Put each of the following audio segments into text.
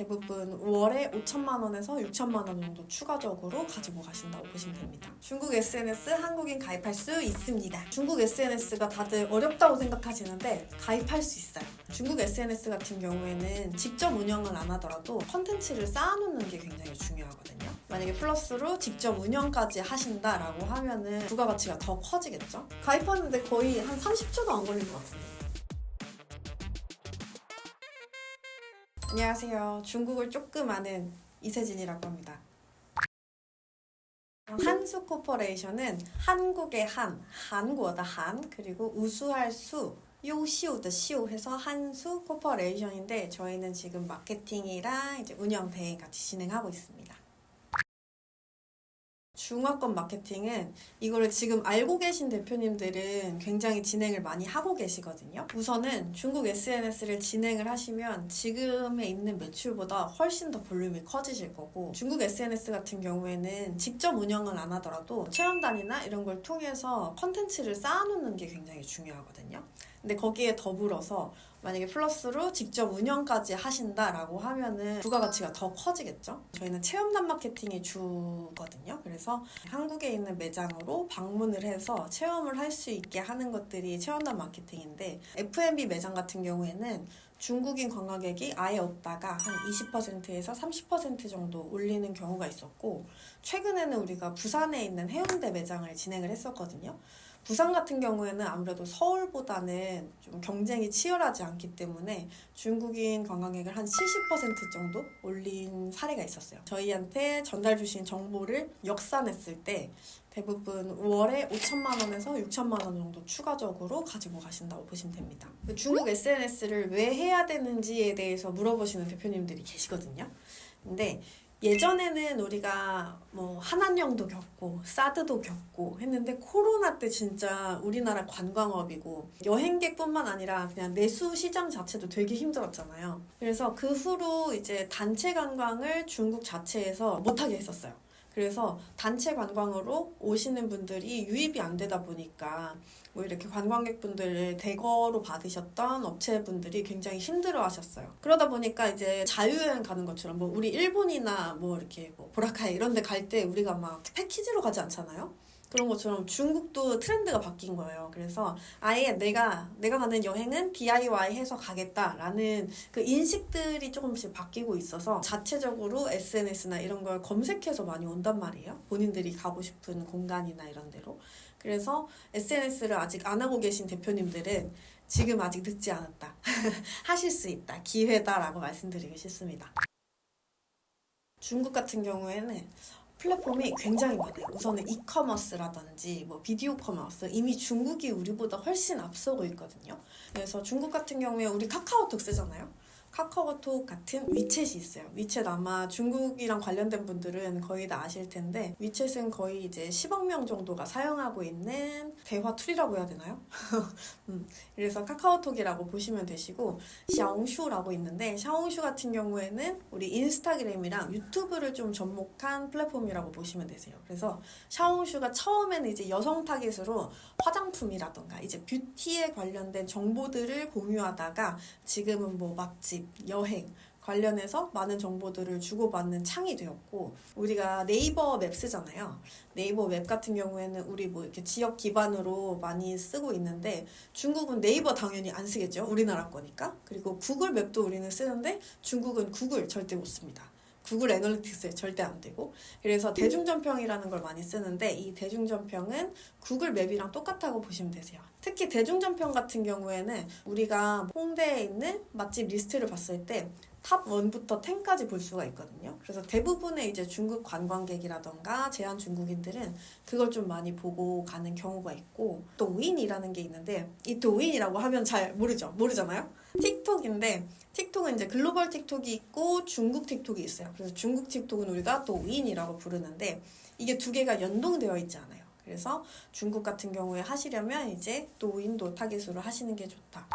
대부분 월에 5천만 원에서 6천만 원 정도 추가적으로 가지고 가신다고 보시면 됩니다. 중국 SNS 한국인 가입할 수 있습니다. 중국 SNS가 다들 어렵다고 생각하시는데 가입할 수 있어요. 중국 SNS 같은 경우에는 직접 운영을 안 하더라도 컨텐츠를 쌓아놓는 게 굉장히 중요하거든요. 만약에 플러스로 직접 운영까지 하신다라고 하면은 부가가치가 더 커지겠죠? 가입하는데 거의 한 30초도 안 걸린 것 같은데. 안녕하세요. 중국을 조금 아는 이세진이라고 합니다. 한수 코퍼레이션은 한국의 한국의 한, 그리고 우수할 수, 요시우의 시우 해서 한수 코퍼레이션인데 저희는 지금 마케팅이랑 이제 운영 대행 같이 진행하고 있습니다. 중화권 마케팅은 이거를 지금 알고 계신 대표님들은 굉장히 진행을 많이 하고 계시거든요. 우선은 중국 SNS를 진행을 하시면 지금에 있는 매출보다 훨씬 더 볼륨이 커지실 거고, 중국 SNS 같은 경우에는 직접 운영을 안 하더라도 체험단이나 이런 걸 통해서 컨텐츠를 쌓아놓는 게 굉장히 중요하거든요. 근데 거기에 더불어서 만약에 플러스로 직접 운영까지 하신다라고 하면은 부가가치가 더 커지겠죠. 저희는 체험단 마케팅이 주거든요. 그래서 한국에 있는 매장으로 방문을 해서 체험을 할 수 있게 하는 것들이 체험단 마케팅인데, F&B 매장 같은 경우에는 중국인 관광객이 아예 없다가 한 20%에서 30% 정도 올리는 경우가 있었고, 최근에는 우리가 부산에 있는 해운대 매장을 진행을 했었거든요. 부산 같은 경우에는 아무래도 서울보다는 좀 경쟁이 치열하지 않기 때문에 중국인 관광객을 한 70% 정도 올린 사례가 있었어요. 저희한테 전달 주신 정보를 역산했을 때 대부분 월에 5천만 원에서 6천만 원 정도 추가적으로 가지고 가신다고 보시면 됩니다. 중국 SNS를 왜 해야 되는지에 대해서 물어보시는 대표님들이 계시거든요. 근데 예전에는 우리가 뭐 한한령도 겪고 사드도 겪고 했는데, 코로나 때 진짜 우리나라 관광업이고 여행객뿐만 아니라 그냥 내수 시장 자체도 되게 힘들었잖아요. 그래서 그 후로 이제 단체 관광을 중국 자체에서 못하게 했었어요. 그래서 단체 관광으로 오시는 분들이 유입이 안 되다 보니까 뭐 이렇게 관광객분들을 대거로 받으셨던 업체분들이 굉장히 힘들어 하셨어요. 그러다 보니까 이제 자유여행 가는 것처럼 뭐 우리 일본이나 뭐 이렇게 뭐 보라카이 이런 데 갈 때 우리가 막 패키지로 가지 않잖아요? 그런 것처럼 중국도 트렌드가 바뀐 거예요. 그래서 아예 내가 가는 여행은 DIY 해서 가겠다라는 그 인식들이 조금씩 바뀌고 있어서 자체적으로 SNS나 이런 걸 검색해서 많이 온단 말이에요. 본인들이 가고 싶은 공간이나 이런 데로. 그래서 SNS를 아직 안 하고 계신 대표님들은 지금 아직 늦지 않았다. 하실 수 있다. 기회다라고 말씀드리고 싶습니다. 중국 같은 경우에는 플랫폼이 굉장히 많아요. 우선은 이커머스라든지 뭐 비디오 커머스, 이미 중국이 우리보다 훨씬 앞서고 있거든요. 그래서 중국 같은 경우에 우리 카카오톡 쓰잖아요. 카카오톡 같은 위챗이 있어요. 위챗 아마 중국이랑 관련된 분들은 거의 다 아실 텐데, 위챗은 거의 이제 10억 명 정도가 사용하고 있는 대화 툴이라고 해야 되나요? 그래서 카카오톡이라고 보시면 되시고, 샤옹슈라고 있는데, 샤옹슈 같은 경우에는 우리 인스타그램이랑 유튜브를 좀 접목한 플랫폼이라고 보시면 되세요. 그래서 샤옹슈가 처음에는 이제 여성 타깃으로 화장품이라던가 이제 뷰티에 관련된 정보들을 공유하다가 지금은 뭐 맛집, 여행 관련해서 많은 정보들을 주고받는 창이 되었고, 우리가 네이버 맵 쓰잖아요. 네이버 맵 같은 경우에는 우리 뭐 이렇게 지역 기반으로 많이 쓰고 있는데, 중국은 네이버 당연히 안 쓰겠죠. 우리나라 거니까. 그리고 구글 맵도 우리는 쓰는데 중국은 구글 절대 못 씁니다. 구글 애널리틱스에 절대 안 되고, 그래서 대중전평이라는 걸 많이 쓰는데, 이 대중전평은 구글 맵이랑 똑같다고 보시면 되세요. 특히 대중전평 같은 경우에는 우리가 홍대에 있는 맛집 리스트를 봤을 때 탑 1부터 10까지 볼 수가 있거든요. 그래서 대부분의 이제 중국 관광객이라던가 제한 중국인들은 그걸 좀 많이 보고 가는 경우가 있고, 도인이라는 게 있는데, 이 도인이라고 하면 잘 모르잖아요? 틱톡인데, 틱톡은 이제 글로벌 틱톡이 있고 중국 틱톡이 있어요. 그래서 중국 틱톡은 우리가 도인이라고 부르는데, 이게 두 개가 연동되어 있지 않아요. 그래서 중국 같은 경우에 하시려면 이제 도인도 타깃으로 하시는 게 좋다.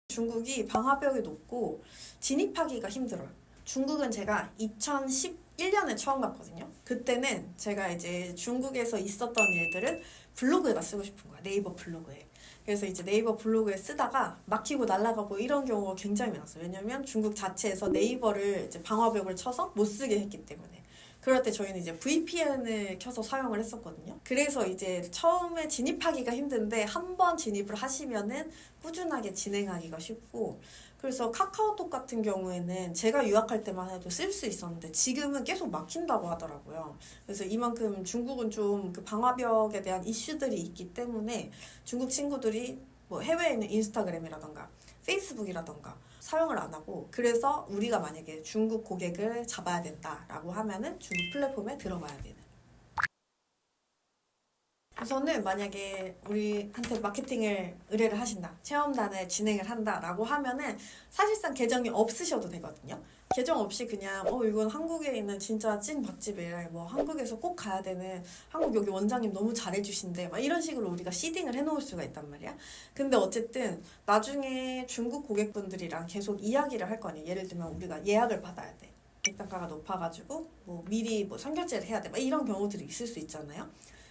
중국이 방화벽이 높고 진입하기가 힘들어요. 중국은 제가 2011년에 처음 갔거든요. 그때는 제가 이제 중국에서 있었던 일들은 블로그에다 쓰고 싶은 거야. 네이버 블로그에. 그래서 이제 네이버 블로그에 쓰다가 막히고 날아가고 이런 경우가 굉장히 많았어요. 왜냐면 중국 자체에서 네이버를 이제 방화벽을 쳐서 못 쓰게 했기 때문에. 그럴 때 저희는 이제 VPN을 켜서 사용을 했었거든요. 그래서 이제 처음에 진입하기가 힘든데 한 번 진입을 하시면은 꾸준하게 진행하기가 쉽고, 그래서 카카오톡 같은 경우에는 제가 유학할 때만 해도 쓸 수 있었는데 지금은 계속 막힌다고 하더라고요. 그래서 이만큼 중국은 좀 그 방화벽에 대한 이슈들이 있기 때문에 중국 친구들이 뭐 해외에 있는 인스타그램이라던가 페이스북이라던가 사용을 안 하고, 그래서 우리가 만약에 중국 고객을 잡아야 된다라고 하면은 중국 플랫폼에 들어가야 되는. 우선은 만약에 우리한테 마케팅을 의뢰를 하신다, 체험단을 진행을 한다라고 하면은 사실상 계정이 없으셔도 되거든요. 계정 없이 그냥 이건 한국에 있는 진짜 찐 맛집이래, 뭐 한국에서 꼭 가야 되는, 한국 여기 원장님 너무 잘해주신대, 막 이런 식으로 우리가 시딩을 해놓을 수가 있단 말이야. 근데 어쨌든 나중에 중국 고객분들이랑 계속 이야기를 할 거 아니야. 예를 들면 우리가 예약을 받아야 돼, 객단가가 높아가지고 뭐 미리 뭐 선결제를 해야 돼, 막 이런 경우들이 있을 수 있잖아요.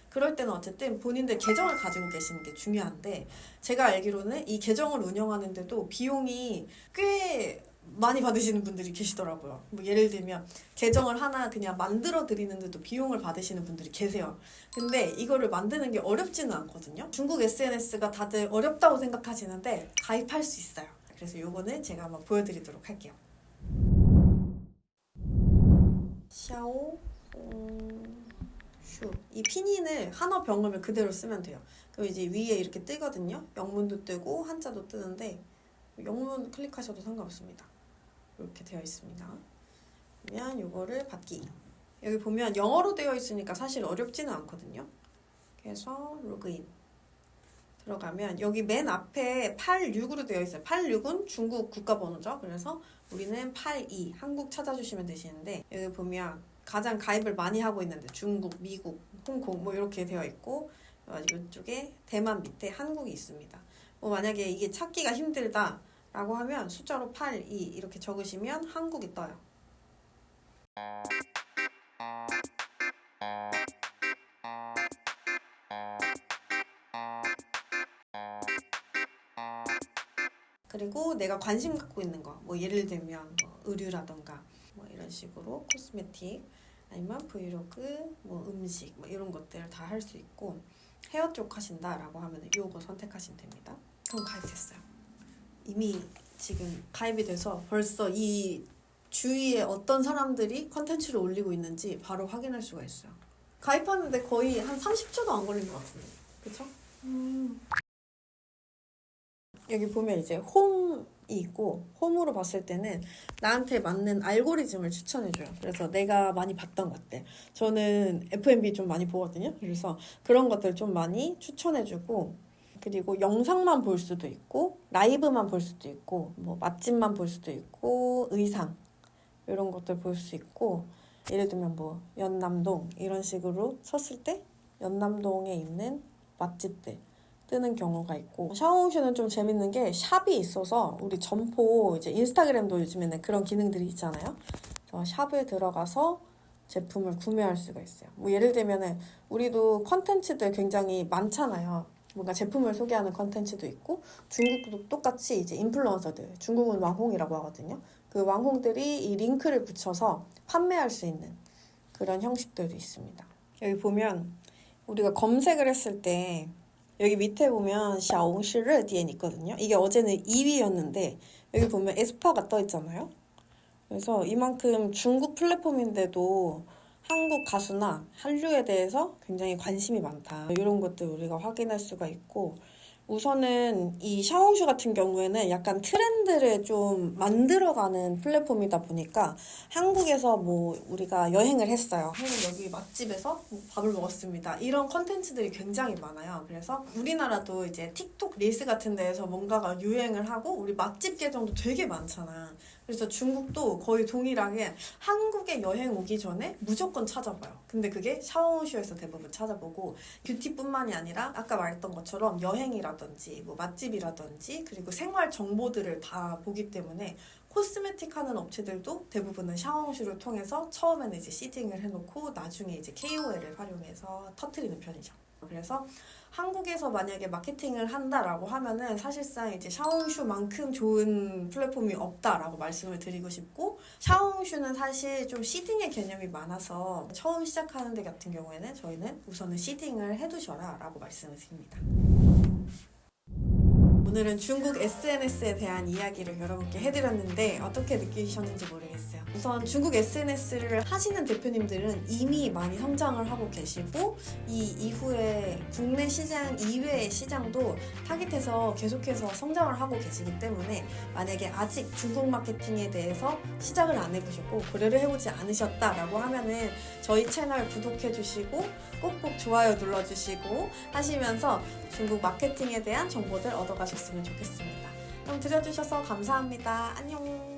그럴 때는 어쨌든 본인들 계정을 가지고 계시는 게 중요한데, 제가 알기로는 이 계정을 운영하는데도 비용이 꽤 많이 받으시는 분들이 계시더라고요. 뭐 예를 들면 계정을 하나 그냥 만들어 드리는데도 비용을 받으시는 분들이 계세요. 근데 이거를 만드는 게 어렵지는 않거든요. 중국 SNS가 다들 어렵다고 생각하시는데 가입할 수 있어요. 그래서 요거는 제가 한번 보여드리도록 할게요. 샤오 슈. 이 피닌을 한어 병음을 그대로 쓰면 돼요. 그럼 이제 위에 이렇게 뜨거든요. 영문도 뜨고 한자도 뜨는데 영문 클릭하셔도 상관없습니다. 이렇게 되어 있습니다. 그러면 이거를 받기. 여기 보면 영어로 되어 있으니까 사실 어렵지는 않거든요. 그래서 로그인 들어가면 여기 맨 앞에 86으로 되어 있어요. 86은 중국 국가번호죠. 그래서 우리는 82 한국 찾아주시면 되시는데, 여기 보면 가장 가입을 많이 하고 있는데 중국, 미국, 홍콩 뭐 이렇게 되어 있고, 이쪽에 대만 밑에 한국이 있습니다. 뭐 만약에 이게 찾기가 힘들다 라고 하면 숫자로 82 이렇게 적으시면 한국이 떠요. 그리고 내가 관심 갖고 있는 거, 뭐 예를 들면 뭐 의류라던가 뭐 이런 식으로 코스메틱, 아니면 브이로그, 뭐 음식, 뭐 이런 것들을 다 할 수 있고, 헤어 쪽 하신다라고 하면 이거 선택하시면 됩니다. 그럼 가입됐어요. 이미 지금 가입이 돼서 벌써 이 주위에 어떤 사람들이 컨텐츠를 올리고 있는지 바로 확인할 수가 있어요. 가입하는데 거의 한 30초도 안 걸린 것 같은데, 그쵸? 여기 보면 이제 홈이 있고, 홈으로 봤을 때는 나한테 맞는 알고리즘을 추천해줘요. 그래서 내가 많이 봤던 것들, 저는 F&B 좀 많이 보거든요. 그래서 그런 것들 좀 많이 추천해주고, 그리고 영상만 볼 수도 있고 라이브만 볼 수도 있고 뭐 맛집만 볼 수도 있고 의상 이런 것들 볼 수 있고, 예를 들면 뭐 연남동 이런 식으로 쳤을 때 연남동에 있는 맛집들 뜨는 경우가 있고, 샤오홍슈는 좀 재밌는 게 샵이 있어서 우리 점포, 이제 인스타그램도 요즘에는 그런 기능들이 있잖아요. 샵에 들어가서 제품을 구매할 수가 있어요. 뭐 예를 들면은 우리도 컨텐츠들 굉장히 많잖아요. 뭔가 제품을 소개하는 컨텐츠도 있고, 중국도 똑같이 이제 인플루언서들, 중국은 왕홍이라고 하거든요. 그 왕홍들이 이 링크를 붙여서 판매할 수 있는 그런 형식들도 있습니다. 여기 보면 우리가 검색을 했을 때 여기 밑에 보면 샤오홍시 뒤엔 있거든요. 이게 어제는 2위였는데 여기 보면 에스파가 떠 있잖아요. 그래서 이만큼 중국 플랫폼인데도 한국 가수나 한류에 대해서 굉장히 관심이 많다, 이런 것들 우리가 확인할 수가 있고, 우선은 이 샤오슈 같은 경우에는 약간 트렌드를 좀 만들어가는 플랫폼이다 보니까 한국에서 뭐 우리가 여행을 했어요. 한국 여기 맛집에서 밥을 먹었습니다, 이런 컨텐츠들이 굉장히 많아요. 그래서 우리나라도 이제 틱톡 릴스 같은 데에서 뭔가가 유행을 하고 우리 맛집 계정도 되게 많잖아. 그래서 중국도 거의 동일하게 한국에 여행 오기 전에 무조건 찾아봐요. 근데 그게 샤오슈에서 대부분 찾아보고, 뷰티뿐만이 아니라 아까 말했던 것처럼 여행이라든지 뭐 맛집이라든지 그리고 생활 정보들을 다 보기 때문에 코스메틱 하는 업체들도 대부분은 샤오슈를 통해서 처음에는 이제 시딩을 해놓고 나중에 이제 KOL을 활용해서 터트리는 편이죠. 그래서 한국에서 만약에 마케팅을 한다라고 하면은 사실상 이제 샤오홍슈만큼 좋은 플랫폼이 없다라고 말씀을 드리고 싶고, 샤오홍슈는 사실 좀 시딩의 개념이 많아서 처음 시작하는 데 같은 경우에는 저희는 우선은 시딩을 해두셔라 라고 말씀을 드립니다. 오늘은 중국 SNS에 대한 이야기를 여러분께 해드렸는데 어떻게 느끼셨는지 모르겠어요. 우선 중국 SNS를 하시는 대표님들은 이미 많이 성장을 하고 계시고, 이 이후에 국내 시장 이외의 시장도 타깃해서 계속해서 성장을 하고 계시기 때문에, 만약에 아직 중국 마케팅에 대해서 시작을 안 해보셨고 고려를 해보지 않으셨다라고 하면은 저희 채널 구독해주시고 꼭꼭 좋아요 눌러주시고 하시면서 중국 마케팅에 대한 정보들 얻어가셨으면 좋겠습니다. 그럼 들어주셔서 감사합니다. 안녕.